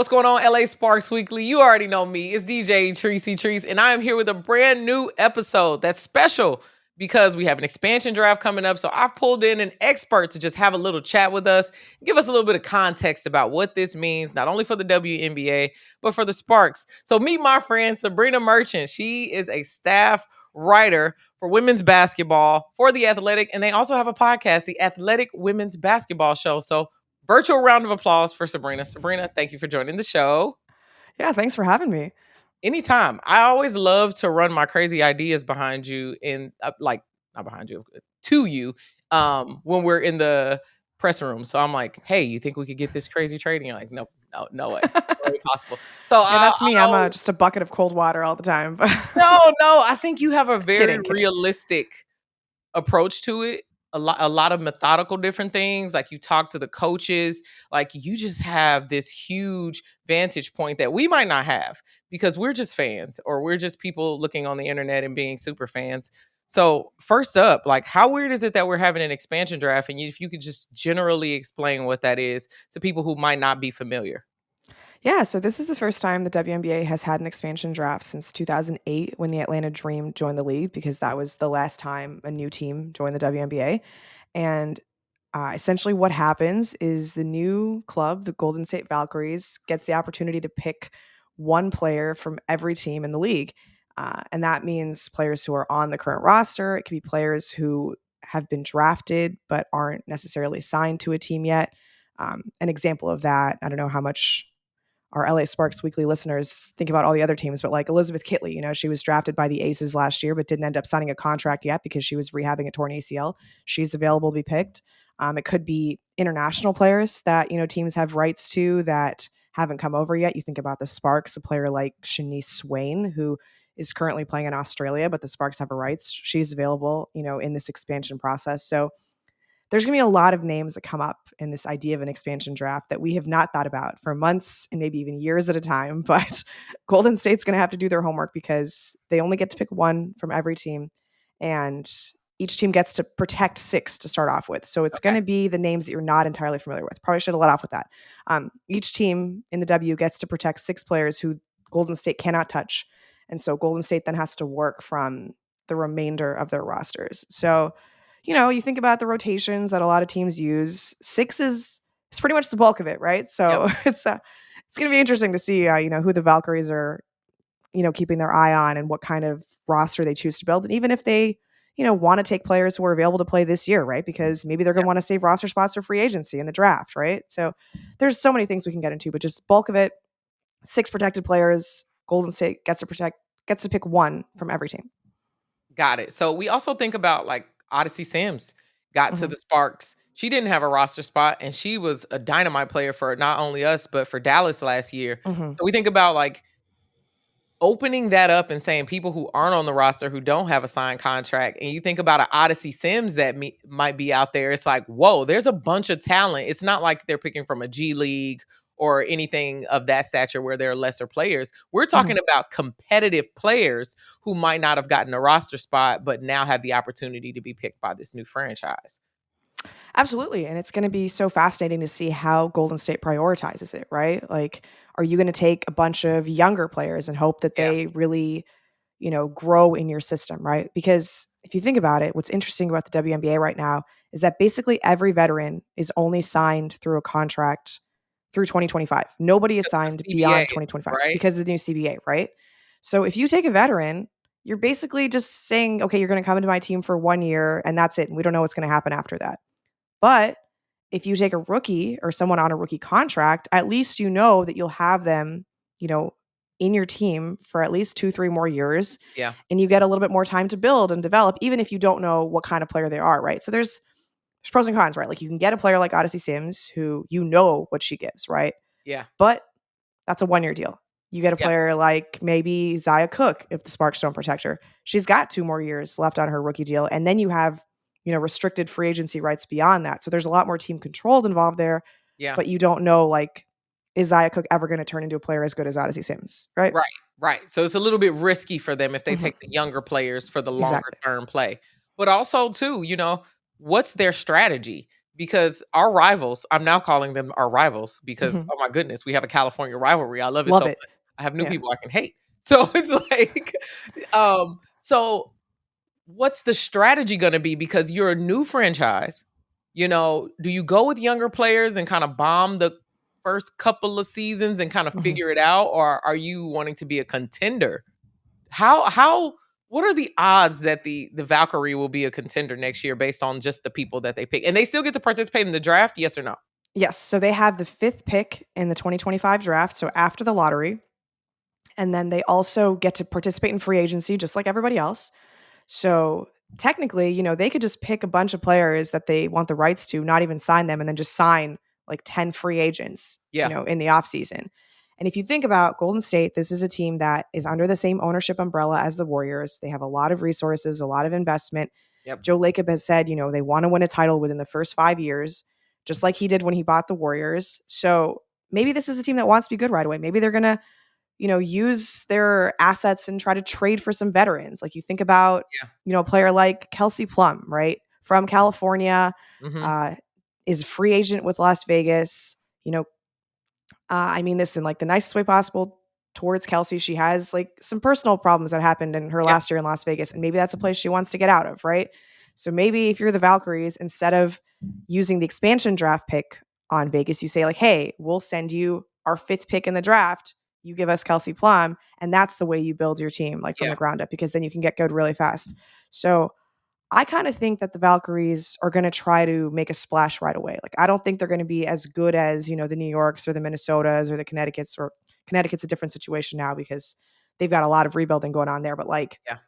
What's going on, LA Sparks Weekly? You already know me. It's DJ Trice, and I am here with a brand new episode that's special because we have an expansion draft coming up. So I've pulled in an expert to just have a little chat with us, give us a little bit of context about what this means, not only for the WNBA, but for the Sparks. So meet my friend, Sabrina Merchant. She is a staff writer for women's basketball for The Athletic, and they also have a podcast, The Athletic Women's Basketball Show. So virtual round of applause for Sabrina. Sabrina, thank you for joining the show. Yeah, thanks for having me. Anytime. I always love to run my crazy ideas behind you not behind you, to you when we're in the press room. So I'm like, hey, you think we could get this crazy trade? And you're like, nope, no way. No way possible. So yeah, that's me. I I'm always, just a bucket of cold water all the time. no, I think you have a very Kidding. realistic approach to it. A lot of methodical different things. Like you talk to the coaches, like you just have this huge vantage point that we might not have because we're just fans or we're just people looking on the internet and being super fans. So first up, like how weird is it that we're having an expansion draft? And if you could just generally explain what that is to people who might not be familiar. Yeah, so this is the first time the WNBA has had an expansion draft since 2008 when the Atlanta Dream joined the league, because that was the last time a new team joined the WNBA. And essentially what happens is the new club, the Golden State Valkyries, gets the opportunity to pick one player from every team in the league. And that means players who are on the current roster. It could be players who have been drafted but aren't necessarily signed to a team yet. An example of that, I don't know how much our LA Sparks Weekly listeners think about all the other teams, but like Elizabeth Kitley, she was drafted by the Aces last year, but didn't end up signing a contract yet because she was rehabbing a torn ACL. She's available to be picked. It could be international players that, teams have rights to that haven't come over yet. You think about the Sparks, a player like Shanice Swain, who is currently playing in Australia, but the Sparks have her rights. She's available, in this expansion process. So there's going to be a lot of names that come up in this idea of an expansion draft that we have not thought about for months and maybe even years at a time. But Golden State's going to have to do their homework because they only get to pick one from every team. And each team gets to protect 6 to start off with. So it's going to be the names that you're not entirely familiar with. Probably should have let off with that. Each team in the W gets to protect 6 players who Golden State cannot touch. And so Golden State then has to work from the remainder of their rosters. So you think about the rotations that a lot of teams use. 6 is pretty much the bulk of it, right? So it's going to be interesting to see, who the Valkyries are, keeping their eye on and what kind of roster they choose to build. And even if they, want to take players who are available to play this year, right? Because maybe they're going to want to save roster spots for free agency in the draft, right? So there's so many things we can get into, but just bulk of it, 6 protected players. Golden State gets to pick one from every team. Got it. So we also think about like Odyssey Sims got to the Sparks. She didn't have a roster spot, and she was a dynamite player for not only us, but for Dallas last year. So we think about like opening that up and saying people who aren't on the roster, who don't have a signed contract, and you think about an Odyssey Sims that might be out there. It's like, whoa, there's a bunch of talent. It's not like they're picking from a G League or anything of that stature where there are lesser players. We're talking about competitive players who might not have gotten a roster spot, but now have the opportunity to be picked by this new franchise. Absolutely. And it's going to be so fascinating to see how Golden State prioritizes it, right? Like, are you going to take a bunch of younger players and hope that they really, grow in your system, right? Because if you think about it, what's interesting about the WNBA right now is that basically every veteran is only signed through a contract through 2025. Nobody is signed beyond 2025 because of the new CBA, right? So if you take a veteran, you're basically just saying, okay, you're going to come into my team for 1 year and that's it. And we don't know what's going to happen after that. But if you take a rookie or someone on a rookie contract, at least you know that you'll have them, in your team for at least 2-3 more years. Yeah. And you get a little bit more time to build and develop, even if you don't know what kind of player they are, right? So there's pros and cons, right? Like you can get a player like Odyssey Sims who what she gives, right? Yeah. But that's a 1-year deal. You get a player like maybe Zaya Cook if the Sparks don't protect her. She's got 2 more years left on her rookie deal. And then you have restricted free agency rights beyond that. So there's a lot more team control involved there. Yeah. But you don't know, like, is Zaya Cook ever going to turn into a player as good as Odyssey Sims, right? Right. So it's a little bit risky for them if they take the younger players for the longer term play. But also, too, what's their strategy? because our rivals, I'm now calling them our rivals because, Mhm. oh my goodness, we have a California rivalry. I love it so Love much. it. I have new Yeah. people I can hate. So it's like, so what's the strategy gonna be? Because you're a new franchise. Do you go with younger players and kind of bomb the first couple of seasons and kind of Mhm. figure it out, or are you wanting to be a contender? How what are the odds that the Valkyrie will be a contender next year based on just the people that they pick? And they still get to participate in the draft, yes or no? Yes, so they have the 5th pick in the 2025 draft, so after the lottery, and then they also get to participate in free agency just like everybody else. So technically, they could just pick a bunch of players that they want the rights to, not even sign them, and then just sign like 10 free agents, Yeah. in the offseason. And if you think about Golden State, this is a team that is under the same ownership umbrella as the Warriors. They have a lot of resources, a lot of investment. Yep. Joe Lacob has said, they want to win a title within the first 5 years, just like he did when he bought the Warriors. So maybe this is a team that wants to be good right away. Maybe they're going to use their assets and try to trade for some veterans. Like you think about, Yeah. a player like Kelsey Plum, right? From California, Mhm. uh, is a free agent with Las Vegas. I mean this in like the nicest way possible towards Kelsey. She has like some personal problems that happened in her Yeah. last year in Las Vegas, and maybe that's a place she wants to get out of, right? So maybe if you're the Valkyries, instead of using the expansion draft pick on Vegas, you say like, "Hey, we'll send you our 5th pick in the draft. You give us Kelsey Plum," and that's the way you build your team, like from Yeah. the ground up, because then you can get good really fast. So I kind of think that the Valkyries are going to try to make a splash right away. Like I don't think they're going to be as good as, the New Yorks or the Minnesotas or the Connecticuts, or Connecticut's a different situation now because they've got a lot of rebuilding going on there, but like Yeah.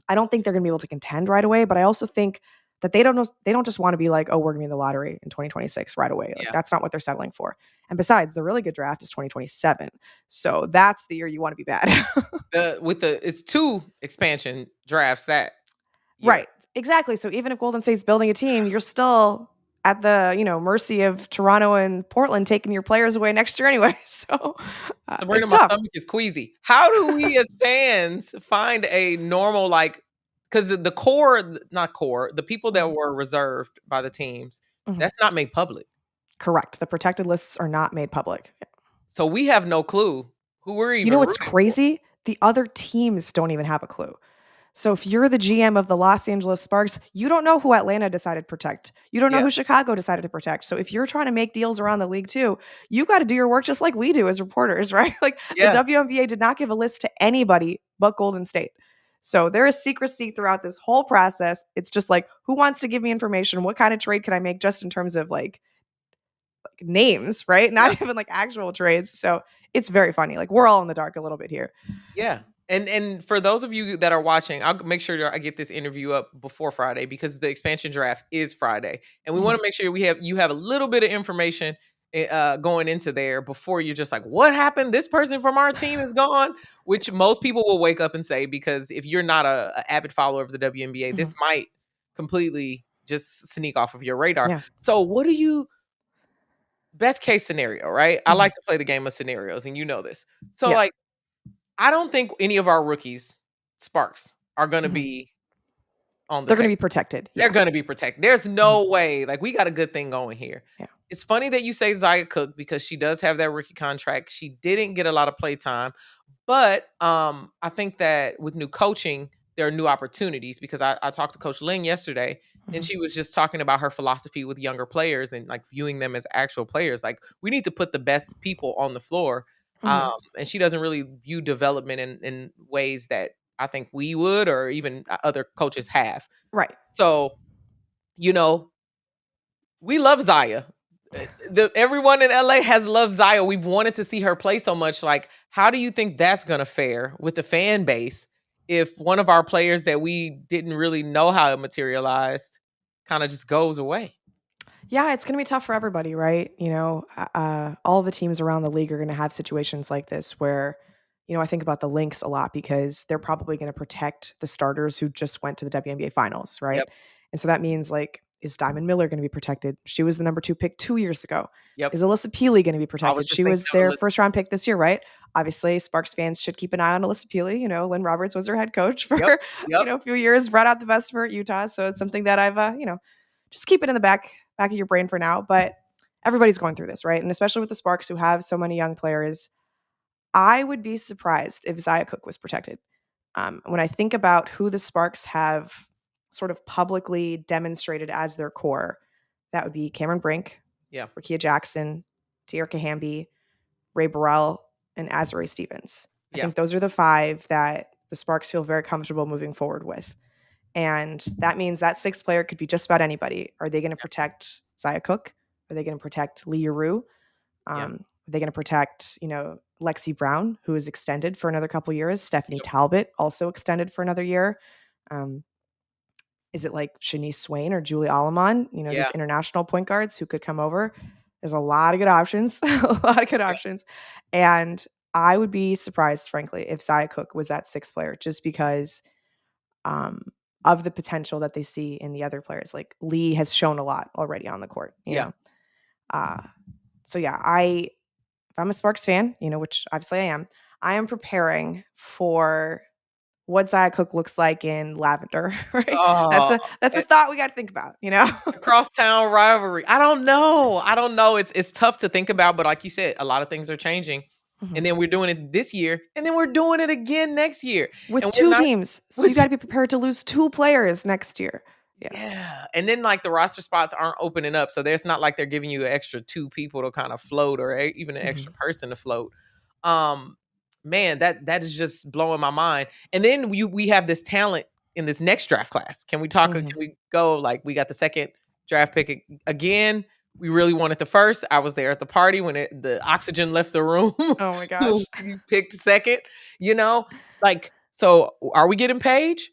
I don't think they're going to be able to contend right away, but I also think that they don't just want to be like, "Oh, we're going to be in the lottery in 2026 right away." Like Yeah. that's not what they're settling for. And besides, the really good draft is 2027. So that's the year you want to be bad. It's 2 expansion drafts that year. Right. Exactly. So even if Golden State's building a team, you're still at the, mercy of Toronto and Portland taking your players away next year anyway. So Sabrina, it's my tough. stomach is queasy. How do we as fans find a normal, like, because the core, not core, the people that Mhm. were reserved by the teams, Mhm. that's not made public. Correct. The protected lists are not made public. So we have no clue who we're You even know what's rooting for. crazy? The other teams don't even have a clue. So if you're the GM of the Los Angeles Sparks, you don't know who Atlanta decided to protect. You don't know Yeah. who Chicago decided to protect. So if you're trying to make deals around the league too, you've got to do your work just like we do as reporters, right? Like the Yeah. WNBA did not give a list to anybody but Golden State. So there is secrecy throughout this whole process. It's just like, who wants to give me information? What kind of trade can I make just in terms of like names, right? Yeah. Not even like actual trades. So it's very funny. Like we're all in the dark a little bit here. Yeah. And for those of you that are watching, I'll make sure that I get this interview up before Friday because the expansion draft is Friday. And we want Mhm. to make sure you have a little bit of information going into there before you're just like, what happened? This person from our team is gone, which most people will wake up and say, because if you're not a avid follower of the WNBA, this Mhm. might completely just sneak off of your radar. Yeah. So what do you best case scenario, right? I Mhm. like to play the game of scenarios and you know this. So Yeah. like I don't think any of our rookies, Sparks, are gonna Mhm. be on the They're going to table. be protected. They're Yeah. gonna be protected. There's Mhm. no way. Like, we got a good thing going here. Yeah. It's funny that you say Zaya Cook because she does have that rookie contract. She didn't get a lot of play time, but I think that with new coaching, there are new opportunities because I talked to Coach Ling yesterday, and Mhm. she was just talking about her philosophy with younger players and like viewing them as actual players. Like, we need to put the best people on the floor. Um, Mhm. and she doesn't really view development in ways that I think we would or even other coaches have. Right. So, you know, we love Zaya. Everyone in LA has loved Zaya. We've wanted to see her play so much. Like, how do you think that's gonna fare with the fan base if one of our players that we didn't really know how it materialized kind of just goes away? Yeah, it's going to be tough for everybody, right? All the teams around the league are going to have situations like this where, I think about the Lynx a lot because they're probably going to protect the starters who just went to the WNBA finals, right? Yep. And so that means like, is Diamond Miller going to be protected? She was the number 2 pick 2 years ago. Yep. Is Alyssa Peely going to be I was protected? just She thinking was of their first round pick this year, right? Obviously, Sparks fans should keep an eye on Alyssa Peely. Lynn Roberts was her head coach for, Yep. Yep. a few years, brought out the best for Utah. So it's something that I've, just keep it in the back back of your brain for now, but everybody's going through this, right? And especially with the Sparks who have so many young players, I would be surprised if Zia Cook was protected. When I think about who the Sparks have sort of publicly demonstrated as their core, that would be Cameron Brink, Yeah. Rakia Jackson, Tierka Hamby, Ray Burrell, and Azari Stevens. I Yeah. think those are the 5 that the Sparks feel very comfortable moving forward with. And that means that 6th player could be just about anybody. Are they going to protect Zia Cook? Are they going to protect Lee Rue? Yeah. Are they going to protect, Lexi Brown, who is extended for another couple years? Stephanie Yep. Talbot, also extended for another year. Is it like Shanice Swain or Julie Alaman? These Yeah. international point guards who could come over. There's a lot of good options, a lot of good Yeah. options. And I would be surprised, frankly, if Zia Cook was that 6th player, just because um, of the potential that they see in the other players. Like Lee has shown a lot already on the court, Yeah. Uh, so yeah, if I'm a Sparks fan, which obviously I am preparing for what Zia Cook looks like in lavender, right? That's Oh, a thought we got to think about, the crosstown rivalry. I don't know. I don't know. It's tough to think about, but like you said, a lot of things are changing. And Mhm. then we're doing it this year, and then we're doing it again next year. With And we're 2 not teams, so you with got to be prepared to lose 2 players next year. Yeah. yeah. And then like the roster spots aren't opening up. So there's not like they're giving you an extra 2 people to kind of float or even an extra Mhm. person to float. Um man, that is just blowing my mind. And then we have this talent in this next draft class. Can we talk can Mhm. we go like we got the second draft pick again? We really wanted the first. I was there at the party when the oxygen left the room. Oh my gosh. You picked second, you know? Like so are we getting Paige?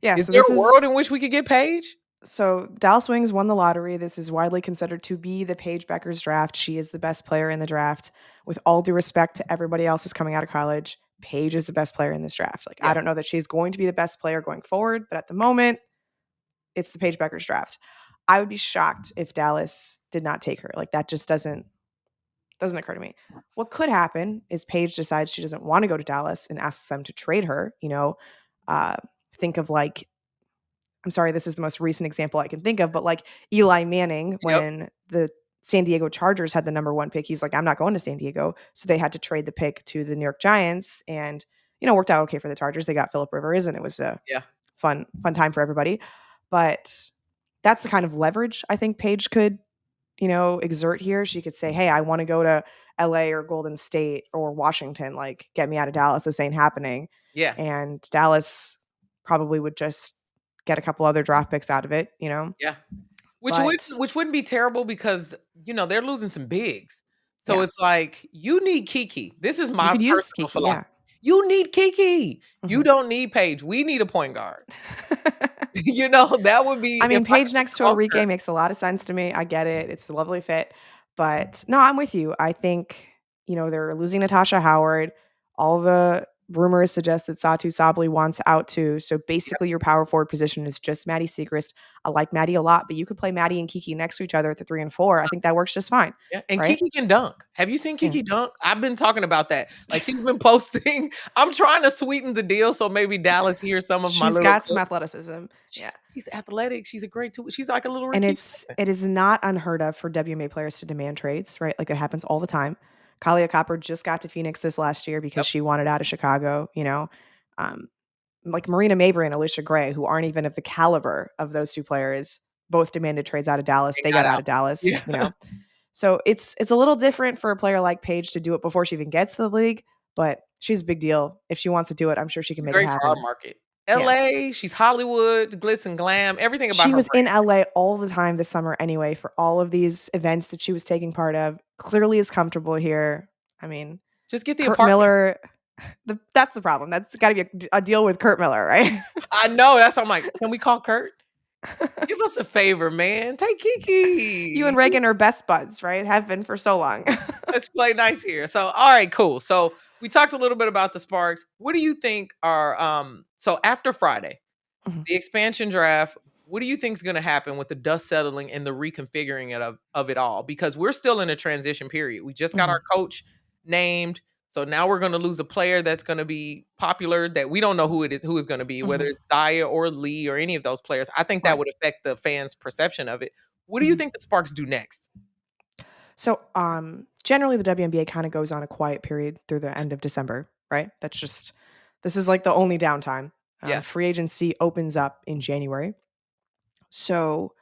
Yeah, Is so there this a world in is which we could get Paige? so Dallas Wings won the lottery. This is widely considered to be the Paige Beckers draft. She is the best player in the draft. With all due respect to everybody else who's coming out of college, Paige is the best player in this draft. Like, I Yeah. don't know that she's going to be the best player going forward, but at the moment, it's the Paige Beckers draft. I would be shocked if Dallas did not take her. Like, that just doesn't occur to me. What could happen is Paige decides she doesn't want to go to Dallas and asks them to trade her. Uh, think of like, I'm sorry, this is the most recent example I can think of, but like Eli Manning, Yep. when the San Diego Chargers had the number 1 pick, he's like, I'm not going to San Diego. So they had to trade the pick to the New York Giants, and worked out okay for the Chargers. They got Phillip Rivers, and it was a Yeah. fun time for everybody. But that's the kind of leverage I think Paige could, exert here. She could say, hey, I want to go to LA or Golden State or Washington, like get me out of Dallas. This ain't happening. Yeah. And Dallas probably would just get a couple other draft picks out of it. Yeah. But Which wouldn't be terrible because, they're losing some bigs. So yeah, it's like, you need Kiki. This is you my could use personal Kiki. Yeah. philosophy. You need Kiki. You Mhm. don't need Paige. We need a point guard. That would be I if mean, I Paige could next to conquer. Enrique makes a lot of sense to me. I get it. It's a lovely fit. But no, I'm with you. I think, they're losing Natasha Howard. All the rumors suggest that Satu Sabli wants out too. So Yep. basically, your power forward position is just Maddie Segrist. I like Maddie a lot, but you could play Maddie and Kiki next to each other at the 3 and 4. I think that works just fine. Yeah, and Right? Kiki can dunk. Have you seen Yeah. Kiki dunk? I've been talking about that. Like, she's been posting. I'm trying to sweeten the deal so maybe Dallas hears some of my She's little got some clips. athleticism. Yeah. She's athletic. She's a great tool. She's like a little And Ricky. it is not unheard of for WNBA players to demand trades, right? Like, it happens all the time. Kalia Copper just got to Phoenix this last year because Yep. she wanted out of Chicago. Um, like Marina Mabrey and Alicia Gray, who aren't even of the caliber of those 2 players, both demanded trades out of Dallas. They They got got out out. of Dallas, Yeah. So it's a little different for a player like Paige to do it before she even gets to the league, but she's a big deal. If she wants to do it, I'm sure she can She's make it great for our happen. market. Yeah. LA, she's Hollywood, glitz and glam, everything about She her was in brand. LA all the time this summer anyway for all of these events that she was taking part of. Clearly is comfortable here. I mean, Just get the Kurt apartment. Miller, that's the problem. That's got to be a deal with Kurt Miller, right? I know. That's why I'm like, can we call Kurt? Give us a favor, man. Take You and Kiki. Reagan are best buds, right? Have been for so long. Let's play nice here. So, all right, cool. So we talked a little bit about the Sparks. What do you think are so after Friday, Mhm, the expansion draft, what do you think is going to happen with the dust settling and the reconfiguring of it all? Because we're still in a transition period. We just got mhm, our coach named. So now we're going to lose a player that's going to be popular that we don't know who is going to be, whether mhm. it's Zaya or Lee or any of those players. I think that Right. would affect the fans' perception of it. What do you think the Sparks do next? So, generally the WNBA kind of goes on a quiet period through the end of December, right? This is like the only downtime. Yeah. Free agency opens up in January. So,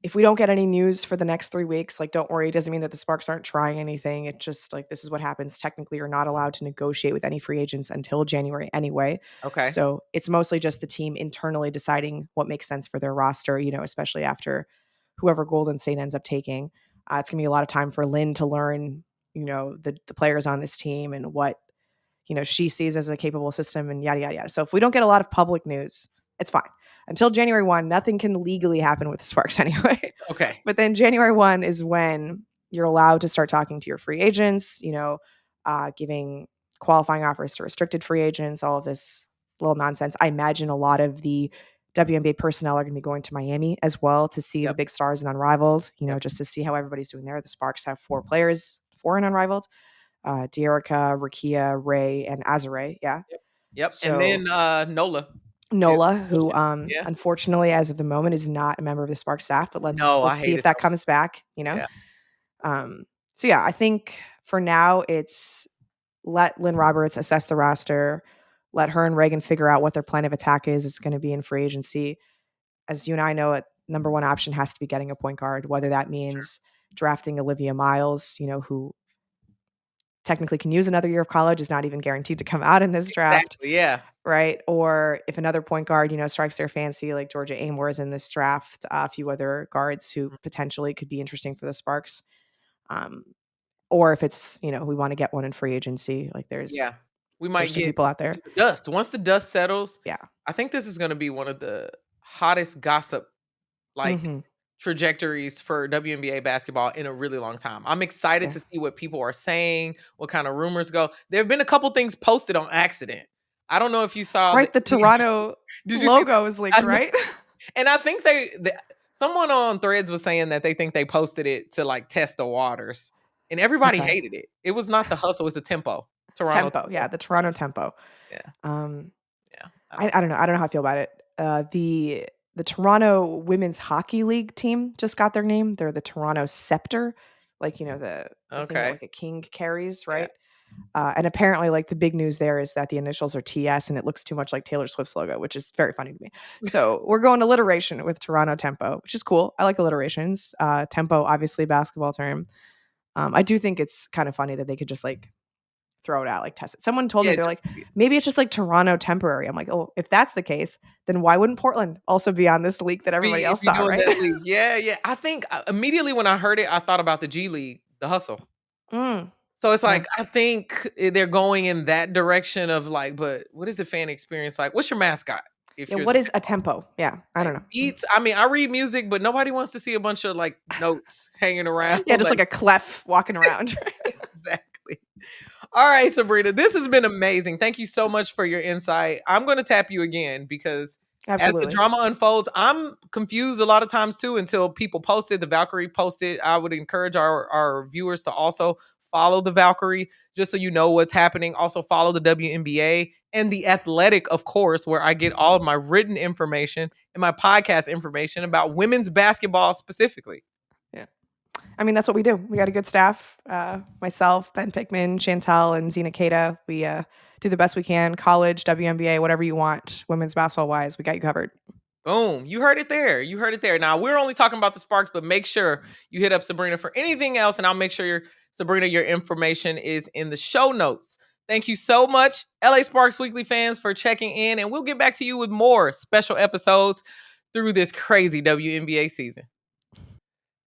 if we don't get any news for the next 3 weeks, like, don't worry, it doesn't mean that the Sparks aren't trying anything. It's just like this is what happens. Technically, you're not allowed to negotiate with any free agents until January anyway. Okay. So, it's mostly just the team internally deciding what makes sense for their roster, especially after whoever Golden State ends up taking. It's gonna be a lot of time for Lynn to learn, the players on this team and what, she sees as a capable system and yada, yada, yada. So if we don't get a lot of public news, it's fine. Until January 1, nothing can legally happen with the Sparks anyway. Okay. But then January 1 is when you're allowed to start talking to your free agents, giving qualifying offers to restricted free agents, all of this little nonsense. I imagine a lot of the WNBA personnel are going to be going to Miami as well to see the Yep. big stars in Unrivaled, Yep. just to see how everybody's doing there. The Sparks have 4 players, 4 in Unrivaled. Dearica, Rakia, Ray, and Azare. Yeah. Yep. Yep. And So then Nola is Nola, who yeah. unfortunately as of the moment is not a member of the Spark staff, but let's No, I see hate if it that so comes back. yeah. So yeah, I think for now it's let Lynn Roberts assess the roster, let her and Reagan figure out what their plan of attack is. It's going to be in free agency. As you and I know, number one option has to be getting a point guard, whether that Sure. means drafting Olivia Miles, who technically can use another year of college, is not even guaranteed to come out in this draft, Exactly. Yeah. right? Or if another point guard, strikes their fancy, like Georgia Amor is in this draft, a few other guards who potentially could be interesting for the Sparks. Um, or if it's, we want to get one in free agency, like Yeah. We there's might some get people out there. the dust. Once the dust settles, Yeah. I think this is going to be one of the hottest gossip like Mhm. trajectories for WNBA basketball in a really long time. I'm excited Yeah. to see what people are saying, what kind of rumors go. There have been a couple things posted on accident. I don't know if you saw Right, the Toronto did you see that? logo is I linked, know. right? And I think someone on Threads was saying that they think they posted it to like test the waters, and everybody Okay. hated it. It was not the hustle, it's the tempo. Toronto Tempo, yeah, tempo. the Toronto Tempo. Yeah, Um, yeah. I don't know. I don't know how I feel about it. The Toronto Women's Hockey League team just got their name. They're the Toronto Scepter, like the thing that Okay. like a king carries, Yeah. right? And apparently, like the big news there is that the initials are TS, and it looks too much like Taylor Swift's logo, which is very funny to me. So we're going alliteration with Toronto Tempo, which is cool. I like alliterations. Tempo, obviously, basketball term. I do think it's kind of funny that they could just like throw it out, like test it. Someone told me Yeah, they're just like, maybe it's just like Toronto temporary. I'm like, oh, if that's the case, then why wouldn't Portland also be on this league that everybody else be saw, doing right? that league. Yeah, yeah. I think immediately when I heard it, I thought about the G League, the hustle. Mm, So it's yeah. like I think they're going in that direction of like, but what is the fan experience like? What's your mascot if Yeah. you're the What is a baseball team? tempo? Yeah. I don't Like know. beats. I mean, I read music, but nobody wants to see a bunch of like notes hanging around. Yeah. Just Like like a clef walking around. exactly. All right, Sabrina, this has been amazing. Thank you so much for your insight. I'm going to tap you again because as the Absolutely. drama unfolds, I'm confused a lot of times too until people posted, the Valkyrie posted. I would encourage our viewers to also follow the Valkyrie just so you know what's happening. Also follow the WNBA and the Athletic, of course, where I get all of my written information and my podcast information about women's basketball specifically. Yeah. I mean, that's what we do. We got a good staff. Myself, Ben Pickman, Chantel, and Zena Kata. We do the best we can. College, WNBA, whatever you want, women's basketball wise, we got you covered. Boom. You heard it there. You heard it there. Now, we're only talking about the Sparks, but make sure you hit up Sabrina for anything else, and I'll make sure Sabrina, your information is in the show notes. Thank you so much, LA Sparks Weekly fans, for checking in, and we'll get back to you with more special episodes through this crazy WNBA season.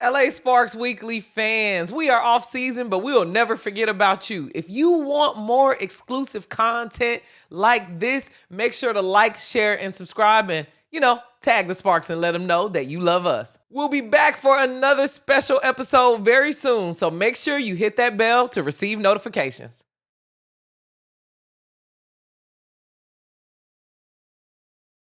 LA Sparks Weekly fans, we are off season, but we will never forget about you. If you want more exclusive content like this, make sure to like, share, and subscribe, and tag the Sparks and let them know that you love us. We'll be back for another special episode very soon, so make sure you hit that bell to receive notifications.